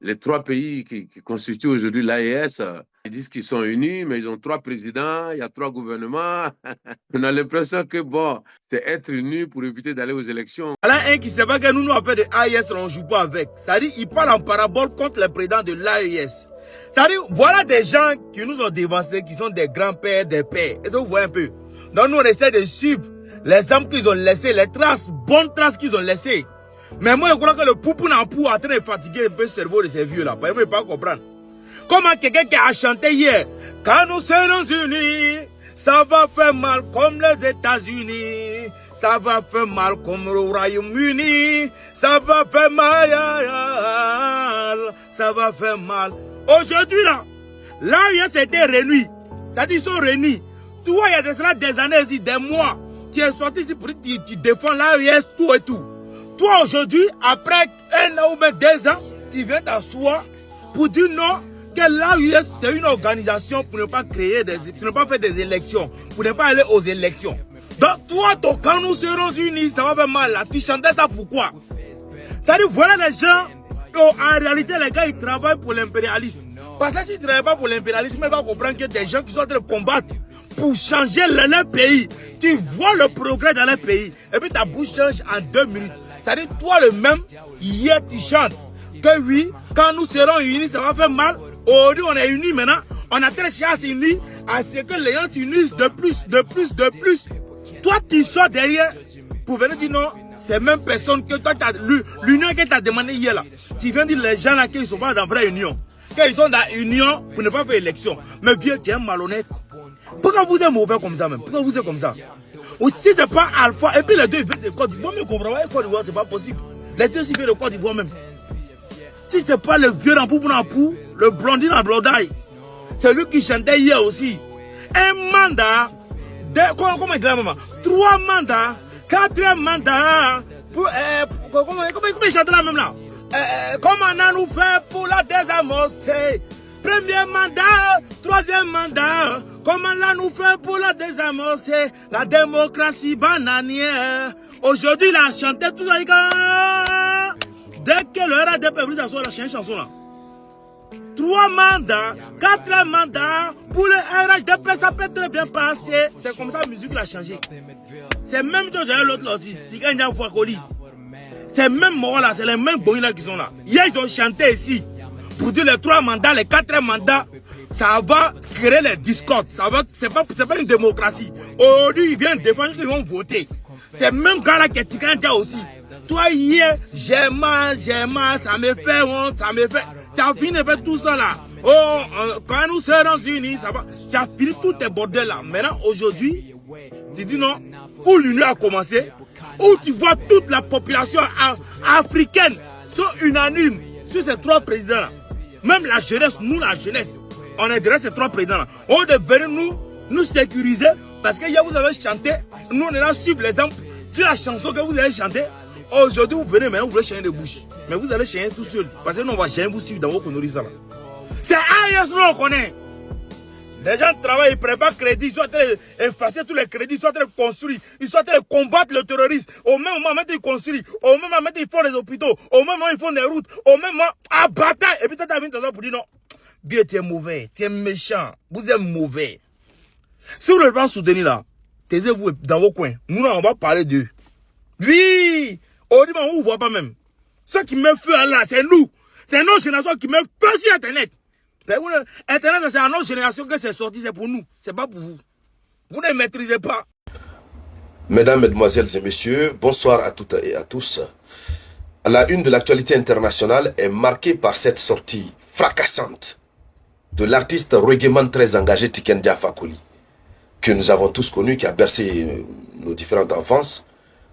les trois pays qui constituent aujourd'hui l'AES, ils disent qu'ils sont unis, mais ils ont trois présidents, il y a trois gouvernements. On a l'impression que, bon, c'est être unis pour éviter d'aller aux élections. Là, un qui sait pas que nous, affaires de l'AES, on ne joue pas avec. C'est-à-dire, il parle en parabole contre les présidents de l'AES. C'est-à-dire, voilà des gens qui nous ont dévancés, qui sont des grands-pères, des pères. Est-ce que vous voyez un peu? Donc, nous, on essaie de suivre les âmes qu'ils ont laissées, les traces, bonnes traces qu'ils ont laissées. Mais moi, je crois que le poupou n'a pas en train de fatiguer un peu le cerveau de ces vieux-là. Parce que je ne peux pas comprendre. Comment quelqu'un qui a chanté hier, quand nous serons unis, ça va faire mal comme les États-Unis, ça va faire mal comme le Royaume-Uni, ça va faire mal, ça va faire mal. Aujourd'hui là, l'AES était réunis, c'est-à-dire ils sont réunis. Toi, il y a de cela des années ici, des mois, tu es sorti ici pour dire tu défends l'AES, tout et tout. Toi aujourd'hui, après 1 an ou même 2 ans, tu viens t'asseoir pour dire non, que l'AES c'est une organisation pour ne pas créer pour ne pas faire des élections, pour ne pas aller aux élections. Donc toi, quand nous serons unis, ça va faire mal là. Tu chantais ça pourquoi? C'est-à-dire, voilà les gens, en réalité les gars ils travaillent pour l'impérialisme. Parce que s'ils ne travaillent pas pour l'impérialisme, ils vont comprendre que des gens qui sont en train de combattre pour changer leur pays. Tu vois le progrès dans leur pays. Et puis ta bouche change en 2 minutes. C'est-à-dire, toi le même, hier tu chantes que oui, quand nous serons unis, ça va faire mal. Aujourd'hui, on est unis maintenant. On a très cher à s'unir, à ce que les gens s'unissent de plus. Toi, tu sors derrière pour venir dire non, c'est même personne que toi, l'union que tu as demandé hier là. Tu viens dire les gens là qu'ils ne sont pas dans la vraie union. Qu'ils sont dans l'union pour ne pas faire élection. Mais vieux, tu es malhonnête. Pourquoi vous êtes mauvais comme ça même? Pourquoi vous êtes comme ça? Ou si ce n'est pas Alpha, et puis les deux ils viennent de Côte d'Ivoire, mais comprends pas, Côte d'Ivoire, c'est pas possible. Les deux ils viennent de Côte d'Ivoire même. Si ce n'est pas le vieux dans Pou, le blondin en blondaille, c'est lui qui chantait hier aussi. Un mandat, comment il dit la maman? 3 mandats, 4 mandats, comment il chante là même là? Comment on a nous fait pour la désamorcer? Premier mandat, 3e mandat, comment on a nous fait pour la désamorcer? La démocratie bananière. Aujourd'hui, il a chanté tout ça. Dès que le RADP a s'asseoir, il a chanté une chanson là. 3 mandats, 4 mandats, pour le RHDP, ça peut très bien passer. C'est comme ça la musique l'a changé. C'est même chose avec l'autre là aussi. C'est même moi là, c'est les mêmes boys là qui sont là. Hier, ils ont chanté ici. Pour dire les 3 mandats, les 4 mandats, ça va créer les discordes. C'est pas une démocratie. Aujourd'hui, ils viennent défendre qu'ils vont voter. C'est même gars là qui est Tikanja aussi. Toi, hier, j'ai mal, ça me fait honte, ça me fait. Tu as fini de faire tout ça là. Oh, quand nous serons unis, ça va. Tu as fini tout tes bordels là. Maintenant, aujourd'hui, tu dis non, où l'union a commencé, où tu vois toute la population africaine sont unanimes sur ces 3 présidents là. Même la jeunesse, nous la jeunesse, on est derrière ces 3 présidents là. On devrait nous sécuriser parce que hier vous avez chanté, nous on est là suivre les exemples sur la chanson que vous avez chantée. Aujourd'hui, vous venez maintenant, vous voulez changer de bouche. Mais vous allez changer tout seul. Parce que nous, on va jamais vous suivre dans vos conneries. C'est AES, nous, on connaît. Les gens travaillent, ils préparent crédit, ils sont en train d'effacer tous les crédits, ils sont en train de construire, ils sont en train de combattre le terrorisme. Au même moment, ils construisent, au même moment, ils font les hôpitaux, au même moment, ils font des routes, au même moment, à bataille. Et puis, tu as vu pour dire non. Dieu, tu es mauvais, tu es méchant, vous êtes mauvais. Si vous ne voulez pas soutenir là, taisez-vous dans vos coins. Nous, là, on va parler d'eux. Oui! Aujourd'hui, on ne voit pas même. Ce qui me fait là, c'est nous. C'est notre génération qui me fait sur Internet. Internet, c'est à notre génération que c'est sorti, c'est pour nous. C'est pas pour vous. Vous ne maîtrisez pas. Mesdames, Mesdemoiselles et Messieurs, bonsoir à toutes et à tous. La une de l'actualité internationale est marquée par cette sortie fracassante de l'artiste reggaeman très engagé Tiken Jah Fakoly, que nous avons tous connu, qui a bercé nos différentes enfances,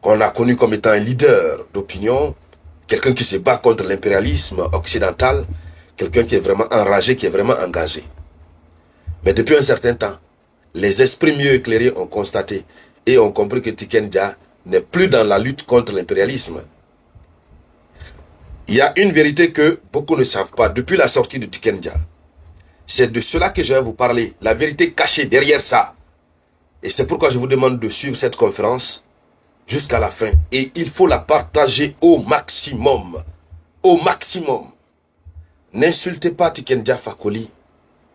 qu'on a connu comme étant un leader d'opinion, quelqu'un qui se bat contre l'impérialisme occidental, quelqu'un qui est vraiment enragé, qui est vraiment engagé. Mais depuis un certain temps, les esprits mieux éclairés ont constaté et ont compris que Tiken Jah n'est plus dans la lutte contre l'impérialisme. Il y a une vérité que beaucoup ne savent pas depuis la sortie de Tiken Jah. C'est de cela que je vais vous parler, la vérité cachée derrière ça. Et c'est pourquoi je vous demande de suivre cette conférence jusqu'à la fin. Et il faut la partager au maximum. Au maximum. N'insultez pas Tiken Jah Fakoly.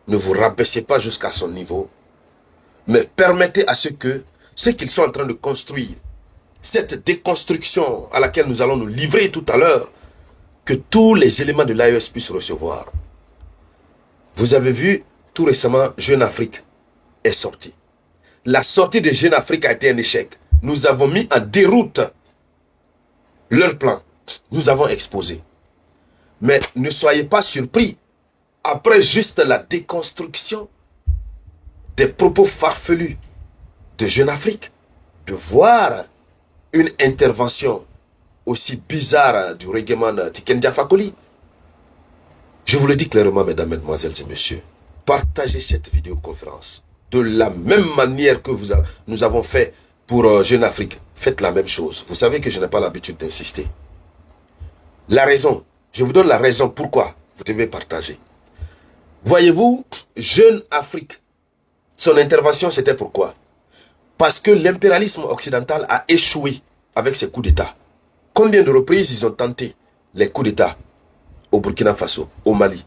Ne vous rabaissez pas jusqu'à son niveau. Mais permettez à ce qu'ils sont en train de construire, cette déconstruction à laquelle nous allons nous livrer tout à l'heure, que tous les éléments de l'AES puissent recevoir. Vous avez vu, tout récemment, Jeune Afrique est sorti. La sortie de Jeune Afrique a été un échec. Nous avons mis en déroute leur plan. Nous avons exposé. Mais ne soyez pas surpris, après juste la déconstruction des propos farfelus de Jeune Afrique, de voir une intervention aussi bizarre du reggaeman Tiken Jah Fakoly. Je vous le dis clairement, mesdames, mesdemoiselles et messieurs, partagez cette vidéoconférence. De la même manière que nous avons fait pour Jeune Afrique, faites la même chose. Vous savez que je n'ai pas l'habitude d'insister. La raison, je vous donne la raison pourquoi vous devez partager. Voyez-vous, Jeune Afrique, son intervention c'était pourquoi? Parce que l'impérialisme occidental a échoué avec ses coups d'État. Combien de reprises ils ont tenté les coups d'État au Burkina Faso, au Mali,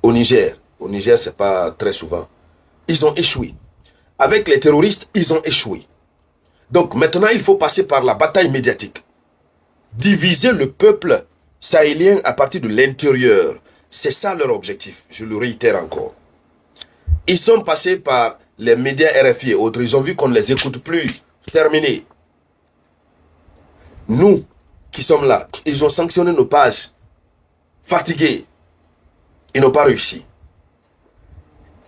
au Niger? Au Niger, c'est pas très souvent. Ils ont échoué. Avec les terroristes, ils ont échoué. Donc maintenant, il faut passer par la bataille médiatique. Diviser le peuple sahélien à partir de l'intérieur. C'est ça leur objectif. Je le réitère encore. Ils sont passés par les médias RFI et autres. Ils ont vu qu'on ne les écoute plus. Terminé. Nous qui sommes là, ils ont sanctionné nos pages. Fatigués. Ils n'ont pas réussi.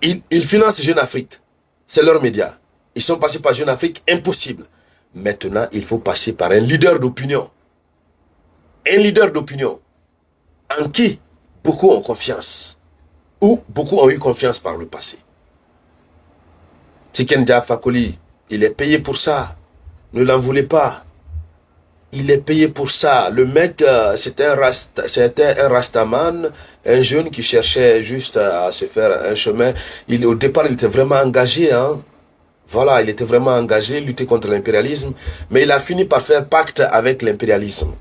Ils financent Jeune Afrique. C'est leur média. Ils sont passés par Jeune Afrique. Impossible. Maintenant, il faut passer par un leader d'opinion. Un leader d'opinion en qui beaucoup ont confiance. Ou beaucoup ont eu confiance par le passé. Tiken Jah Fakoly, il est payé pour ça. Ne l'en voulez pas. Il est payé pour ça. Le mec, c'était un rastaman, un jeune qui cherchait juste à se faire un chemin. Au départ, il était vraiment engagé. Hein? Voilà, il était vraiment engagé, lutter contre l'impérialisme. Mais il a fini par faire pacte avec l'impérialisme.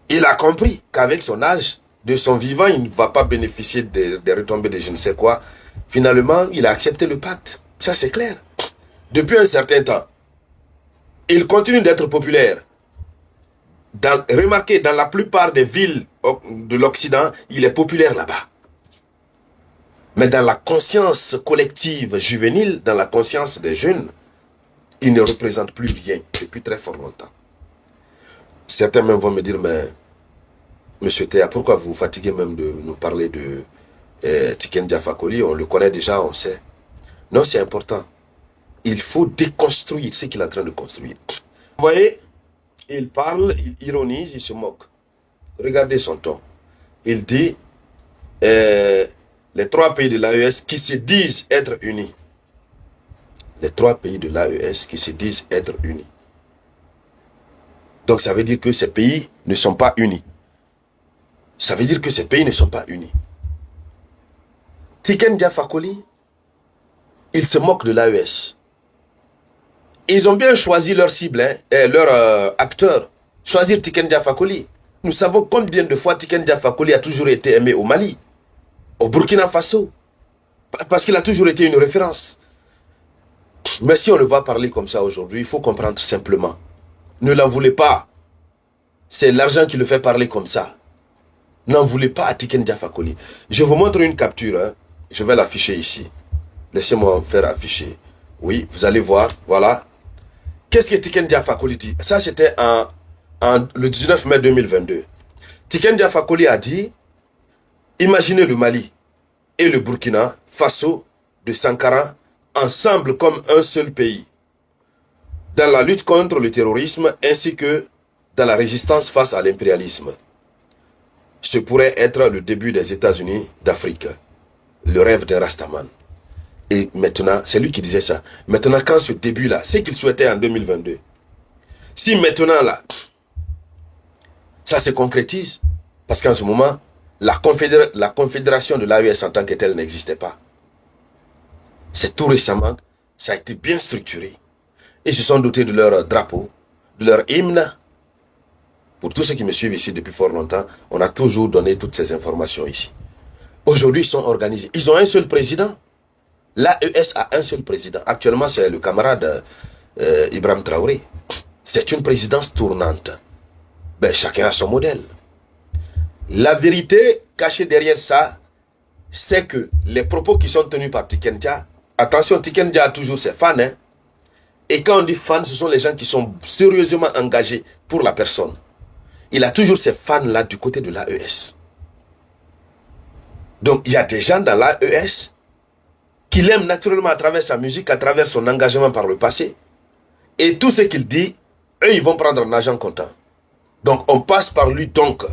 Il a compris qu'avec son âge, de son vivant, il ne va pas bénéficier des retombées de je ne sais quoi. Finalement, il a accepté le pacte. Ça, c'est clair. Depuis un certain temps, il continue d'être populaire. Remarquez, dans la plupart des villes de l'Occident, il est populaire là-bas. Mais dans la conscience collective juvénile, dans la conscience des jeunes, il ne représente plus rien depuis très fort longtemps. Certains même vont me dire, mais Monsieur Théa, pourquoi vous vous fatiguez même de nous parler de Tiken Jah Fakoly? On le connaît déjà, on sait. Non, c'est important. Il faut déconstruire ce qu'il est en train de construire. Vous voyez, il parle, il ironise, il se moque. Regardez son ton. Il dit, les trois pays de l'AES qui se disent être unis. Les trois pays de l'AES qui se disent être unis. Donc ça veut dire que ces pays ne sont pas unis. Ça veut dire que ces pays ne sont pas unis. Tiken Jah Fakoly, il se moque de l'AES. Ils ont bien choisi leur cible, hein, leur acteur. Choisir Tiken Jah Fakoly. Nous savons combien de fois Tiken Jah Fakoly a toujours été aimé au Mali, au Burkina Faso. Parce qu'il a toujours été une référence. Mais si on le voit parler comme ça aujourd'hui, il faut comprendre simplement. Ne l'en voulez pas. C'est l'argent qui le fait parler comme ça. N'en voulez pas à Tiken Jah Fakoly. Je vous montre une capture. Hein. Je vais l'afficher ici. Laissez-moi faire afficher. Oui, vous allez voir. Voilà. Qu'est-ce que Tiken Jah Fakoly dit? Ça, c'était le 19 mai 2022. Tiken Jah Fakoly a dit, imaginez le Mali et le Burkina Faso de Sankara ensemble comme un seul pays, dans la lutte contre le terrorisme ainsi que dans la résistance face à l'impérialisme. Ce pourrait être le début des États-Unis d'Afrique, le rêve d'un Rastaman. Et maintenant, c'est lui qui disait ça. Maintenant, quand ce début-là, c'est qu'il souhaitait en 2022, si maintenant, là, ça se concrétise, parce qu'en ce moment, la confédération de l'AES en tant que telle n'existait pas. C'est tout récemment, ça a été bien structuré. Ils se sont dotés de leur drapeau, de leur hymne, Pour tous ceux qui me suivent ici depuis fort longtemps, on a toujours donné toutes ces informations ici. Aujourd'hui, ils sont organisés. Ils ont un seul président. L'AES a un seul président. Actuellement, c'est le camarade Ibrahim Traoré. C'est une présidence tournante. Ben, chacun a son modèle. La vérité cachée derrière ça, c'est que les propos qui sont tenus par Tiken Jah, attention, Tiken Jah a toujours ses fans, hein. Et quand on dit fans, ce sont les gens qui sont sérieusement engagés pour la personne. Il a toujours ces fans-là du côté de l'AES. Donc, il y a des gens dans l'AES qui l'aiment naturellement à travers sa musique, à travers son engagement par le passé. Et tout ce qu'il dit, eux, ils vont prendre un argent comptant. Donc, on passe par lui, donc,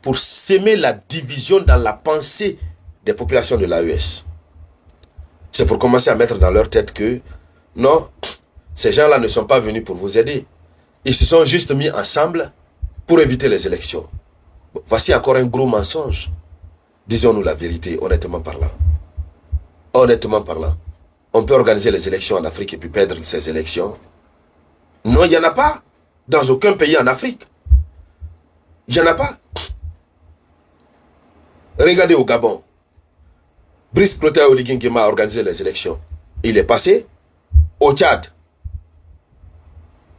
pour s'aimer la division dans la pensée des populations de l'AES. C'est pour commencer à mettre dans leur tête que, non, ces gens-là ne sont pas venus pour vous aider. Ils se sont juste mis ensemble pour éviter les élections. Bon, voici encore un gros mensonge. Disons-nous la vérité, honnêtement parlant. Honnêtement parlant. On peut organiser les élections en Afrique et puis perdre ces élections. Non, il n'y en a pas. Dans aucun pays en Afrique. Il n'y en a pas. Regardez au Gabon. Brice Clotaire Oligui Nguema a organisé les élections. Il est passé. Au Tchad.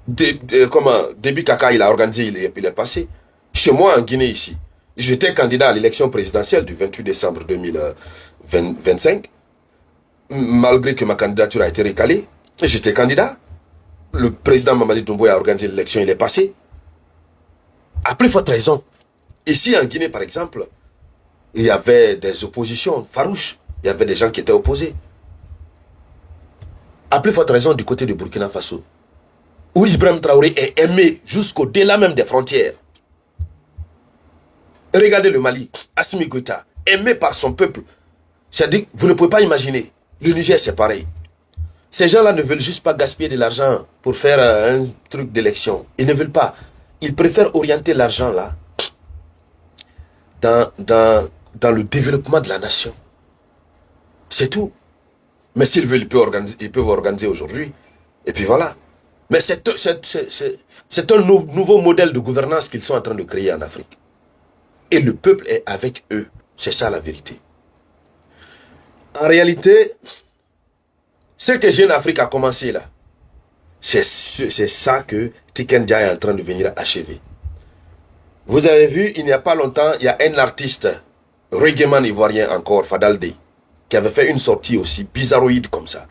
Déby Kaka, il a organisé, il est passé. Chez moi, en Guinée, ici, j'étais candidat à l'élection présidentielle du 28 décembre 2025. Malgré que ma candidature a été recalée, j'étais candidat. Le président Mamadi Doumbouya a organisé l'élection, il est passé. À plus forte raison. Ici, en Guinée, par exemple, il y avait des oppositions farouches. Il y avait des gens qui étaient opposés. À plus forte raison du côté de Burkina Faso, où Ibrahim Traoré est aimé jusqu'au-delà même des frontières. Regardez le Mali, Assimi Goïta, aimé par son peuple. C'est-à-dire, vous ne pouvez pas imaginer. Le Niger, c'est pareil. Ces gens-là ne veulent juste pas gaspiller de l'argent pour faire un truc d'élection. Ils ne veulent pas. Ils préfèrent orienter l'argent là dans le développement de la nation. C'est tout. Mais s'ils veulent, ils peuvent organiser aujourd'hui. Et puis voilà. Mais c'est un nouveau modèle de gouvernance qu'ils sont en train de créer en Afrique. Et le peuple est avec eux. C'est ça la vérité. En réalité, ce que Jeune Afrique a commencé là, c'est ça que Tiken Jah est en train de venir achever. Vous avez vu, il n'y a pas longtemps, il y a un artiste, reggaeman ivoirien encore, Fadal Dey, qui avait fait une sortie aussi bizarroïde comme ça.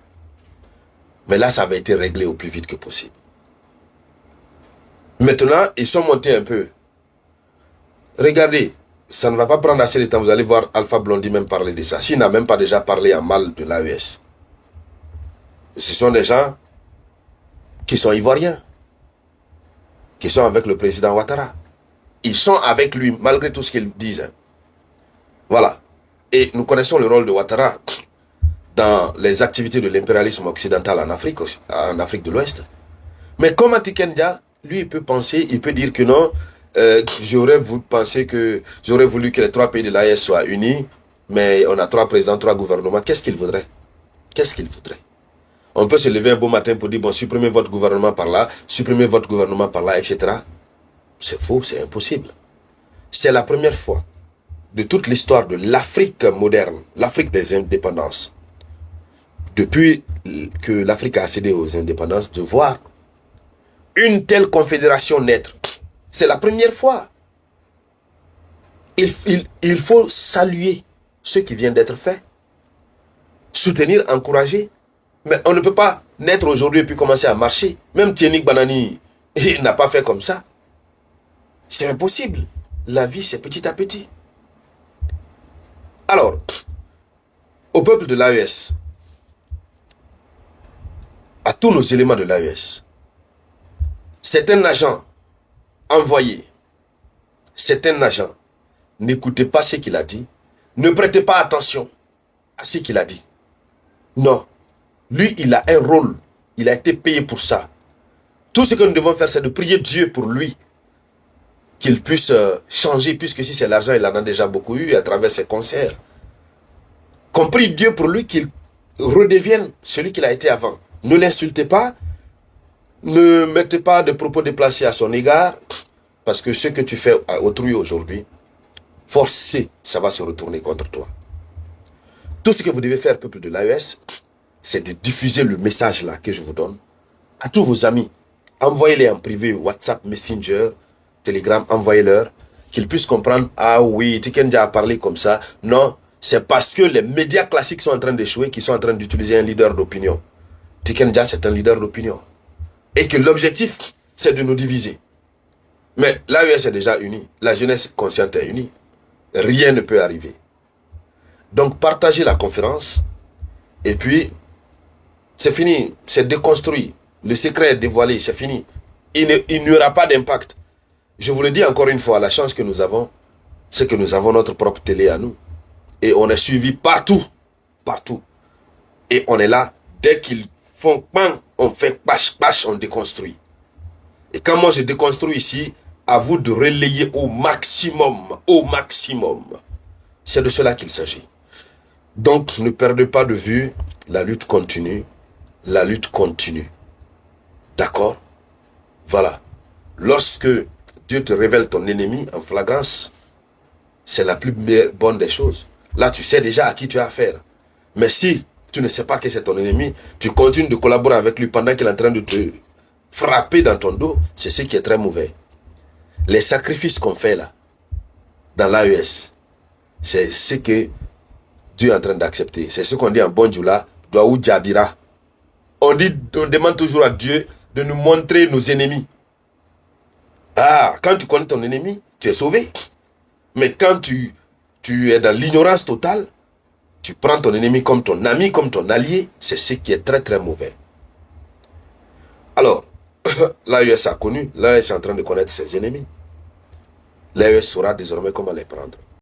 Mais là, ça avait été réglé au plus vite que possible. Maintenant, ils sont montés un peu. Regardez, ça ne va pas prendre assez de temps. Vous allez voir Alpha Blondy même parler de ça. S'il n'a même pas déjà parlé en mal de l'AES. Ce sont des gens qui sont ivoiriens, qui sont avec le président Ouattara. Ils sont avec lui, malgré tout ce qu'ils disent. Voilà. Et nous connaissons le rôle de Ouattara dans les activités de l'impérialisme occidental en Afrique de l'Ouest. Mais comme Tiken Jah, lui, il peut penser, il peut dire que non, j'aurais voulu que les trois pays de l'AES soient unis, mais on a trois présidents, trois gouvernements. Qu'est-ce qu'il voudrait? Qu'est-ce qu'il voudrait? On peut se lever un beau matin pour dire, bon, supprimez votre gouvernement par là, supprimez votre gouvernement par là, etc. C'est faux, c'est impossible. C'est la première fois de toute l'histoire de l'Afrique moderne, l'Afrique des indépendances, depuis que l'Afrique a accédé aux indépendances, de voir une telle confédération naître. C'est la première fois. Il faut saluer ce qui vient d'être fait, soutenir, encourager. Mais on ne peut pas naître aujourd'hui et puis commencer à marcher. Même Tienik Banani, il n'a pas fait comme ça. C'est impossible. La vie, c'est petit à petit. Alors, au peuple de l'AES, à tous nos éléments de l'AES, c'est un agent envoyé. C'est un agent. N'écoutez pas ce qu'il a dit. Ne prêtez pas attention à ce qu'il a dit. Non. Lui, il a un rôle. Il a été payé pour ça. Tout ce que nous devons faire, c'est de prier Dieu pour lui. Qu'il puisse changer, puisque si c'est l'argent, il en a déjà beaucoup eu à travers ses concerts. Qu'on prie Dieu pour lui, qu'il redevienne celui qu'il a été avant. Ne l'insultez pas. Ne mettez pas de propos déplacés à son égard. Parce que ce que tu fais à autrui aujourd'hui, forcé, ça va se retourner contre toi. Tout ce que vous devez faire, peuple de l'AES, c'est de diffuser le message là que je vous donne à tous vos amis. Envoyez-les en privé, WhatsApp, Messenger, Telegram, envoyez-leur, qu'ils puissent comprendre, ah oui, Tikenja a parlé comme ça. Non, c'est parce que les médias classiques sont en train d'échouer qu'ils sont en train d'utiliser un leader d'opinion. Tikenja, c'est un leader d'opinion. Et que l'objectif, c'est de nous diviser. Mais l'AES est déjà unie. La jeunesse consciente est unie. Rien ne peut arriver. Donc, partagez la conférence. Et puis, c'est fini. C'est déconstruit. Le secret est dévoilé. C'est fini. Il n'y aura pas d'impact. Je vous le dis encore une fois, la chance que nous avons, c'est que nous avons notre propre télé à nous. Et on est suivi partout. Partout. Et on est là. Dès qu'ils font pan, on fait pache, on déconstruit. Et quand moi je déconstruis ici, à vous de relayer au maximum. Au maximum. C'est de cela qu'il s'agit. Donc, ne perdez pas de vue, la lutte continue. La lutte continue. D'accord? Voilà. Lorsque Dieu te révèle ton ennemi en flagrance, c'est la plus bonne des choses. Là, tu sais déjà à qui tu as affaire. Mais si tu ne sais pas que c'est ton ennemi, tu continues de collaborer avec lui pendant qu'il est en train de te frapper dans ton dos, c'est ce qui est très mauvais. Les sacrifices qu'on fait là, dans l'AES, c'est ce que Dieu est en train d'accepter. C'est ce qu'on dit en bon djoula, Douaou Djabira. On demande toujours à Dieu de nous montrer nos ennemis. Ah, quand tu connais ton ennemi, tu es sauvé. Mais quand tu es dans l'ignorance totale, tu prends ton ennemi comme ton ami, comme ton allié, c'est ce qui est très très mauvais. Alors, l'AES a connu, l'AES est en train de connaître ses ennemis. L'AES saura désormais comment les prendre.